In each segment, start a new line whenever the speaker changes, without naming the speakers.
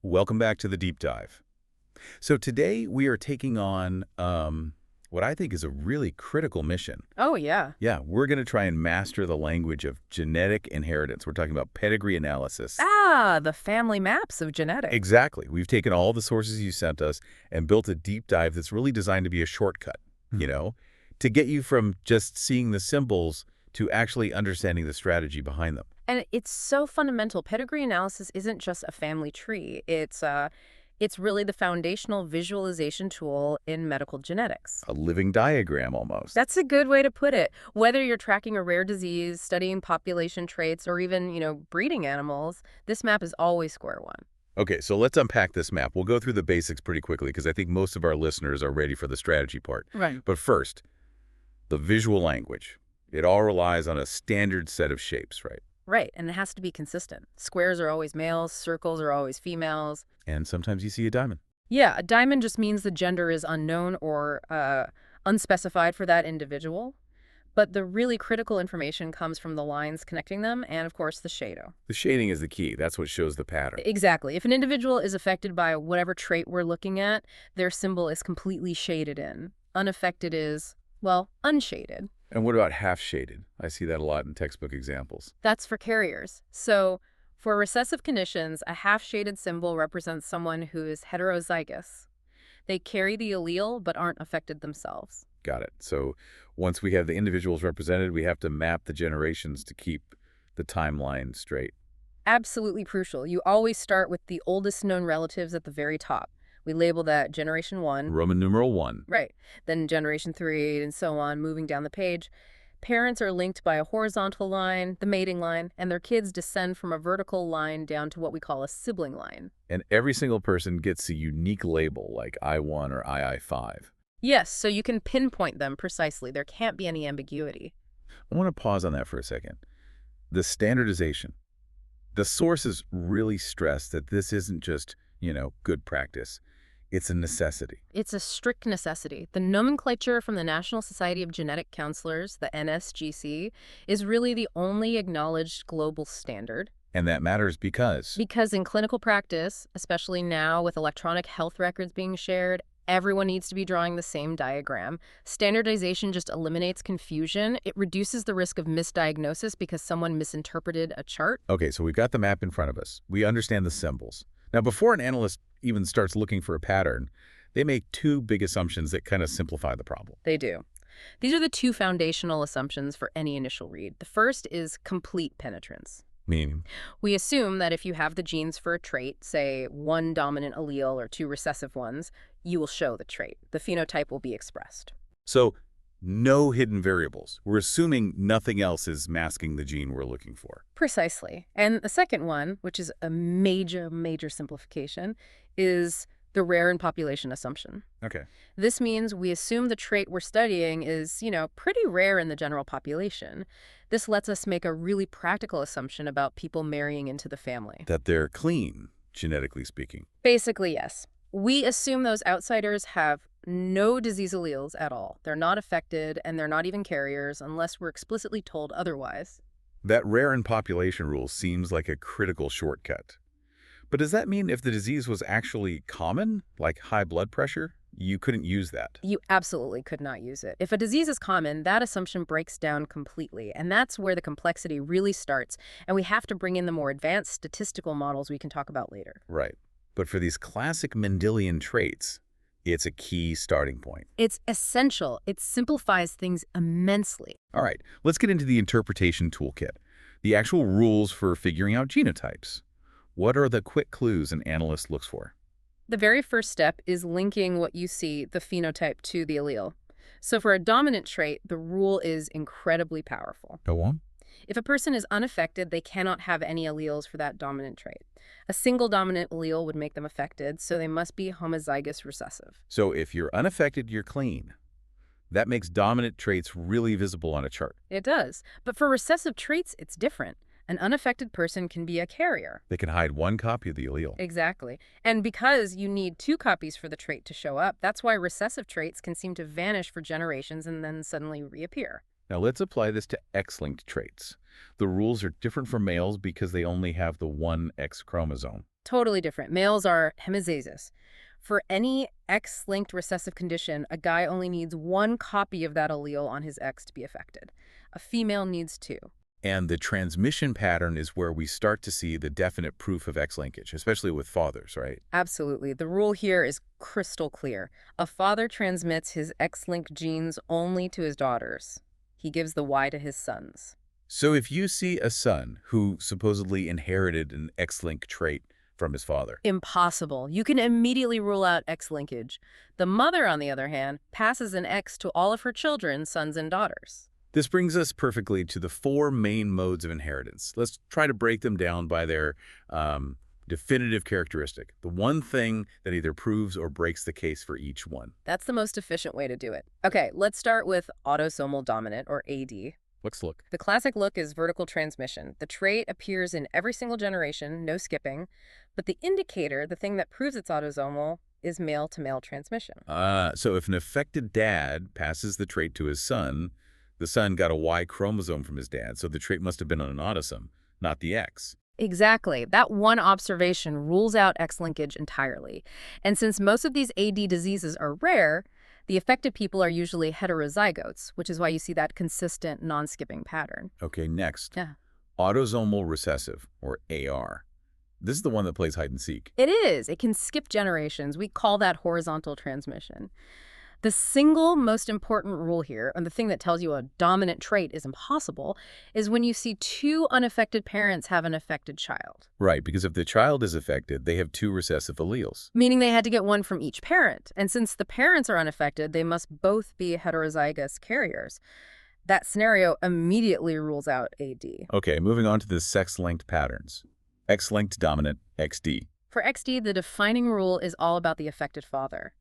Welcome back to the deep dive. So today we are taking on what I think is a really critical mission.
Oh, yeah.
Yeah, we're going to try and master the language of genetic inheritance. We're talking about pedigree analysis.
Ah, the family maps of genetics.
Exactly. We've taken all the sources you sent us and built a deep dive that's really designed to be a shortcut, to get you from just seeing the symbols to actually understanding the strategy behind them.
And it's so fundamental. Pedigree analysis isn't just a family tree. It's really the foundational visualization tool in medical genetics.
A living diagram almost.
That's a good way to put it. Whether you're tracking a rare disease, studying population traits, or even, breeding animals, this map is always square one.
Okay, so let's unpack this map. We'll go through the basics pretty quickly because I think most of our listeners are ready for the strategy part.
Right.
But first, the visual language. It all relies on a standard set of shapes, right?
Right, and it has to be consistent. Squares are always males, circles are always females.
And sometimes you see a diamond.
Yeah, a diamond just means the gender is unknown or unspecified for that individual. But the really critical information comes from the lines connecting them and, of course, the shadow.
The shading is the key. That's what shows the pattern.
Exactly. If an individual is affected by whatever trait we're looking at, their symbol is completely shaded in. Unaffected is, well, unshaded.
And what about half shaded? I see that a lot in textbook examples.
That's for carriers. So, for recessive conditions, a half-shaded symbol represents someone who is heterozygous. They carry the allele but aren't affected themselves.
Got it. So once we have the individuals represented, we have to map the generations to keep the timeline straight.
Absolutely crucial. You always start with the oldest known relatives at the very top. We label that generation 1.
Roman numeral 1.
Right. Then generation 3 and so on, moving down the page. Parents are linked by a horizontal line, the mating line, and their kids descend from a vertical line down to what we call a sibling line.
And every single person gets a unique label like I1 or II5.
Yes, so you can pinpoint them precisely. There can't be any ambiguity.
I want to pause on that for a second. The standardization. The sources really stress that this isn't just, good practice. It's a necessity.
It's a strict necessity. The nomenclature from the National Society of Genetic Counselors, the NSGC, is really the only acknowledged global standard.
And that matters because
Because in clinical practice, especially now with electronic health records being shared, everyone needs to be drawing the same diagram. Standardization just eliminates confusion. It reduces the risk of misdiagnosis because someone misinterpreted a chart.
Okay, so we've got the map in front of us. We understand the symbols. Now, before an analyst even starts looking for a pattern, they make two big assumptions that kind of simplify the problem.
They do. These are the two foundational assumptions for any initial read. The first is complete penetrance.
Meaning?
We assume that if you have the genes for a trait, say one dominant allele or two recessive ones, you will show the trait. The phenotype will be expressed.
So, no hidden variables. We're assuming nothing else is masking the gene we're looking for.
Precisely. And the second one, which is a major, major simplification, is the rare in population assumption.
Okay.
This means we assume the trait we're studying is, pretty rare in the general population. This lets us make a really practical assumption about people marrying into the family.
That they're clean, genetically speaking.
Basically, yes. We assume those outsiders have no disease alleles at all. They're not affected, and they're not even carriers unless we're explicitly told otherwise.
That rare in population rule seems like a critical shortcut. But does that mean if the disease was actually common, like high blood pressure, you couldn't use that?
You absolutely could not use it. If a disease is common, that assumption breaks down completely, and that's where the complexity really starts, and we have to bring in the more advanced statistical models we can talk about later.
Right. But for these classic Mendelian traits, it's a key starting point.
It's essential. It simplifies things immensely.
All right, let's get into the interpretation toolkit, the actual rules for figuring out genotypes. What are the quick clues an analyst looks for?
The very first step is linking what you see, the phenotype, to the allele. So for a dominant trait, the rule is incredibly powerful.
Go on.
If a person is unaffected, they cannot have any alleles for that dominant trait. A single dominant allele would make them affected, so they must be homozygous recessive.
So if you're unaffected, you're clean. That makes dominant traits really visible on a chart.
It does. But for recessive traits, it's different. An unaffected person can be a carrier.
They can hide one copy of the allele.
Exactly. And because you need two copies for the trait to show up, that's why recessive traits can seem to vanish for generations and then suddenly reappear.
Now let's apply this to X-linked traits. The rules are different for males because they only have the one X chromosome.
Totally different. Males are hemizygous. For any X-linked recessive condition, a guy only needs one copy of that allele on his X to be affected. A female needs two.
And the transmission pattern is where we start to see the definite proof of X linkage, especially with fathers, right?
Absolutely. The rule here is crystal clear. A father transmits his X-linked genes only to his daughters. He gives the Y to his sons.
So if you see a son who supposedly inherited an X-linked trait from his father.
Impossible. You can immediately rule out X linkage. The mother, on the other hand, passes an X to all of her children, sons and daughters.
This brings us perfectly to the four main modes of inheritance. Let's try to break them down by their definitive characteristic, the one thing that either proves or breaks the case for each one.
That's the most efficient way to do it. Okay, let's start with autosomal dominant, or AD.
Let's look.
The classic look is vertical transmission. The trait appears in every single generation, no skipping, but the indicator, the thing that proves it's autosomal, is male-to-male transmission.
So if an affected dad passes the trait to his son, the son got a Y chromosome from his dad, so the trait must have been on an autosome, not the X.
Exactly. That one observation rules out X linkage entirely. And since most of these AD diseases are rare, the affected people are usually heterozygotes, which is why you see that consistent non-skipping pattern.
Okay, next.
Yeah.
Autosomal recessive, or AR. This is the one that plays hide and seek.
It is. It can skip generations. We call that horizontal transmission. The single most important rule here, and the thing that tells you a dominant trait is impossible, is when you see two unaffected parents have an affected child.
Right, because if the child is affected, they have two recessive alleles.
Meaning they had to get one from each parent. And since the parents are unaffected, they must both be heterozygous carriers. That scenario immediately rules out AD.
Okay, moving on to the sex-linked patterns. X-linked dominant, XD.
For XD, the defining rule is all about the affected father.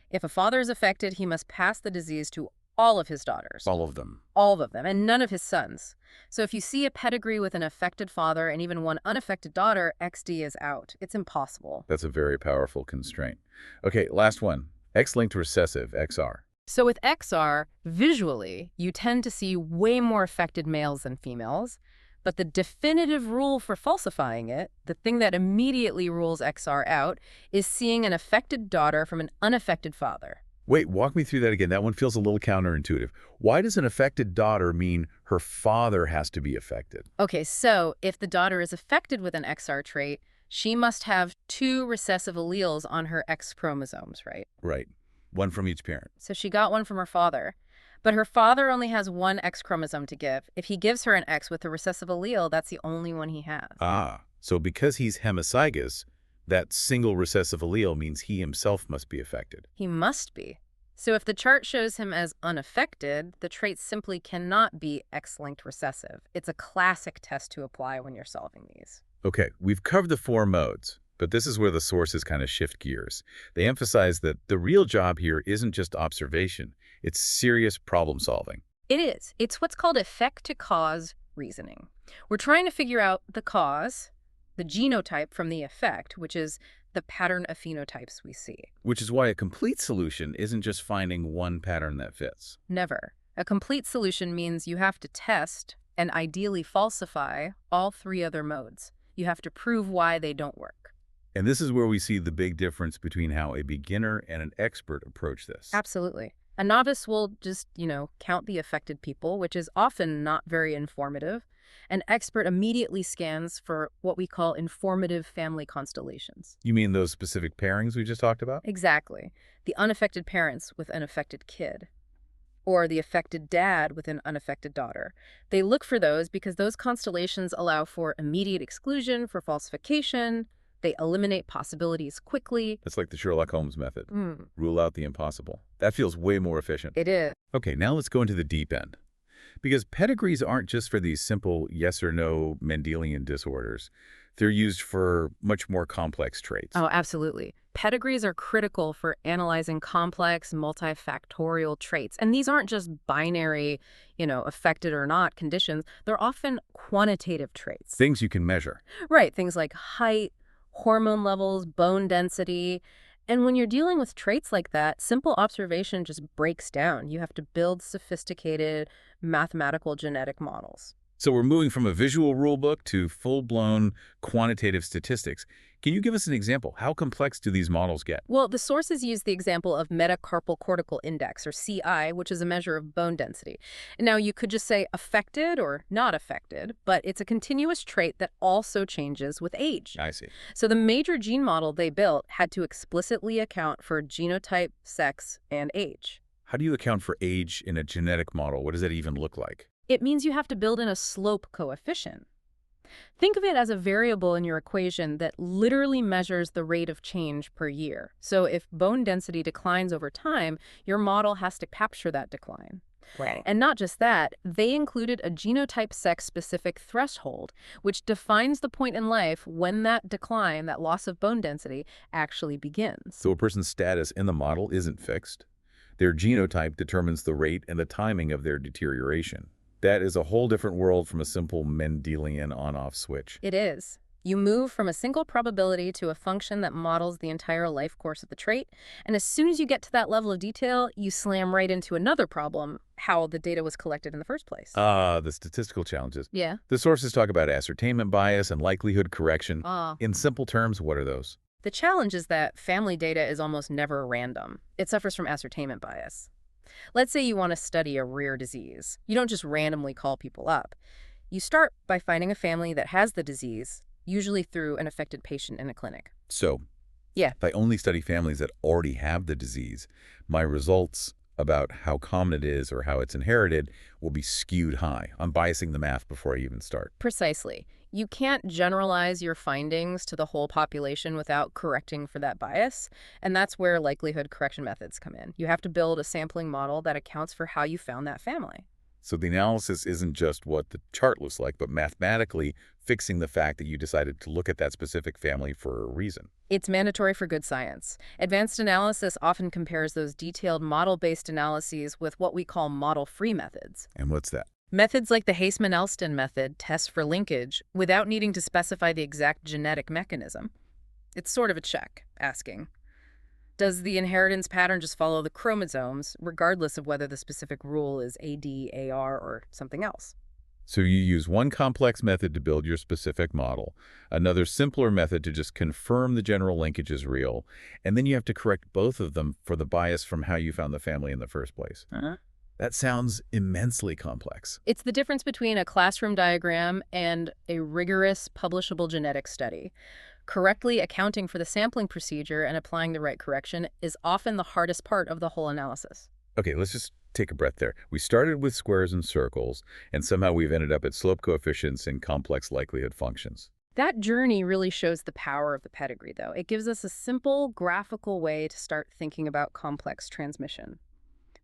If a father is affected, he must pass the disease to all of his daughters.
All of them.
All of them, and none of his sons. So if you see a pedigree with an affected father and even one unaffected daughter, XD is out. It's impossible.
That's a very powerful constraint. Okay, last one. X-linked recessive, XR.
So with XR, visually, you tend to see way more affected males than females. But the definitive rule for falsifying it, the thing that immediately rules XR out, is seeing an affected daughter from an unaffected father.
Wait, walk me through that again. That one feels a little counterintuitive. Why does an affected daughter mean her father has to be affected?
Okay, so if the daughter is affected with an XR trait, she must have two recessive alleles on her X chromosomes, right?
Right. One from each parent.
So she got one from her father. But her father only has one X chromosome to give. If he gives her an X with a recessive allele, that's the only one he has.
So because he's hemizygous, that single recessive allele means he himself must be affected.
He must be. So if the chart shows him as unaffected, the trait simply cannot be X-linked recessive. It's a classic test to apply when you're solving these.
Okay, we've covered the four modes, but this is where the sources kind of shift gears. They emphasize that the real job here isn't just observation. It's serious problem solving.
It is. It's what's called effect-to-cause reasoning. We're trying to figure out the cause, the genotype from the effect, which is the pattern of phenotypes we see.
Which is why a complete solution isn't just finding one pattern that fits.
Never. A complete solution means you have to test and ideally falsify all three other modes. You have to prove why they don't work.
And this is where we see the big difference between how a beginner and an expert approach this.
Absolutely. A novice will just, count the affected people, which is often not very informative. An expert immediately scans for what we call informative family constellations.
You mean those specific pairings we just talked about?
Exactly. The unaffected parents with an affected kid, or the affected dad with an unaffected daughter. They look for those because those constellations allow for immediate exclusion, for falsification. They eliminate possibilities quickly.
That's like the Sherlock Holmes method. Rule out the impossible. That feels way more efficient.
It is.
Okay, now let's go into the deep end. Because pedigrees aren't just for these simple yes or no Mendelian disorders. They're used for much more complex traits.
Oh, absolutely. Pedigrees are critical for analyzing complex, multifactorial traits. And these aren't just binary, affected or not conditions. They're often quantitative traits.
Things you can measure.
Right. Things like height, hormone levels, bone density. And when you're dealing with traits like that, simple observation just breaks down. You have to build sophisticated mathematical genetic models.
So we're moving from a visual rulebook to full-blown quantitative statistics. Can you give us an example? How complex do these models get?
Well, the sources use the example of metacarpal cortical index, or CI, which is a measure of bone density. Now, you could just say affected or not affected, but it's a continuous trait that also changes with age.
I see.
So the major gene model they built had to explicitly account for genotype, sex, and age.
How do you account for age in a genetic model? What does that even look like?
It means you have to build in a slope coefficient. Think of it as a variable in your equation that literally measures the rate of change per year. So if bone density declines over time, your model has to capture that decline.
Right.
And not just that, they included a genotype sex-specific threshold, which defines the point in life when that decline, that loss of bone density, actually begins.
So a person's status in the model isn't fixed. Their genotype determines the rate and the timing of their deterioration. That is a whole different world from a simple Mendelian on-off switch.
It is. You move from a single probability to a function that models the entire life course of the trait, and as soon as you get to that level of detail, you slam right into another problem, how the data was collected in the first place.
The statistical challenges.
Yeah.
The sources talk about ascertainment bias and likelihood correction.
Ah.
In simple terms, what are those?
The challenge is that family data is almost never random. It suffers from ascertainment bias. Let's say you want to study a rare disease. You don't just randomly call people up. You start by finding a family that has the disease, usually through an affected patient in a clinic.
So,
Yeah.
if I only study families that already have the disease, my results about how common it is or how it's inherited will be skewed high. I'm biasing the math before I even start.
Precisely. You can't generalize your findings to the whole population without correcting for that bias, and that's where likelihood correction methods come in. You have to build a sampling model that accounts for how you found that family.
So the analysis isn't just what the chart looks like, but mathematically fixing the fact that you decided to look at that specific family for a reason.
It's mandatory for good science. Advanced analysis often compares those detailed model-based analyses with what we call model-free methods.
And what's that?
Methods like the Haseman-Elston method test for linkage without needing to specify the exact genetic mechanism. It's sort of a check, asking, does the inheritance pattern just follow the chromosomes, regardless of whether the specific rule is AD, AR, or something else?
So you use one complex method to build your specific model, another simpler method to just confirm the general linkage is real, and then you have to correct both of them for the bias from how you found the family in the first place. That sounds immensely complex.
It's the difference between a classroom diagram and a rigorous, publishable genetic study. Correctly accounting for the sampling procedure and applying the right correction is often the hardest part of the whole analysis.
Okay, let's just take a breath there. We started with squares and circles, and somehow we've ended up at slope coefficients and complex likelihood functions.
That journey really shows the power of the pedigree, though. It gives us a simple, graphical way to start thinking about complex transmission.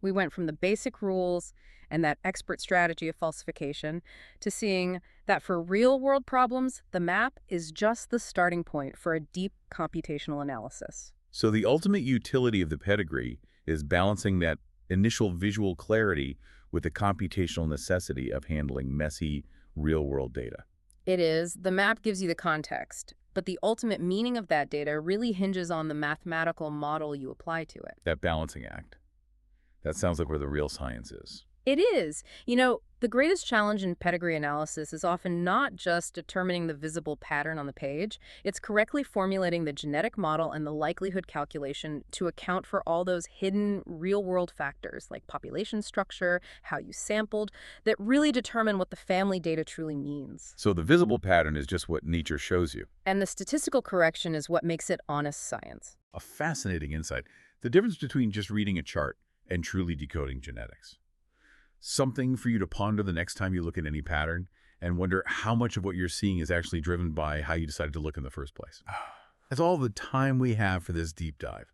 We went from the basic rules and that expert strategy of falsification to seeing that for real-world problems, the map is just the starting point for a deep computational analysis.
So the ultimate utility of the pedigree is balancing that initial visual clarity with the computational necessity of handling messy, real-world data.
It is. The map gives you the context, but the ultimate meaning of that data really hinges on the mathematical model you apply to it.
That balancing act. That sounds like where the real science is.
It is. You know, the greatest challenge in pedigree analysis is often not just determining the visible pattern on the page. It's correctly formulating the genetic model and the likelihood calculation to account for all those hidden real-world factors like population structure, how you sampled, that really determine what the family data truly means.
So the visible pattern is just what nature shows you.
And the statistical correction is what makes it honest science.
A fascinating insight. The difference between just reading a chart and truly decoding genetics. Something for you to ponder the next time you look at any pattern and wonder how much of what you're seeing is actually driven by how you decided to look in the first place. That's all the time we have for this deep dive.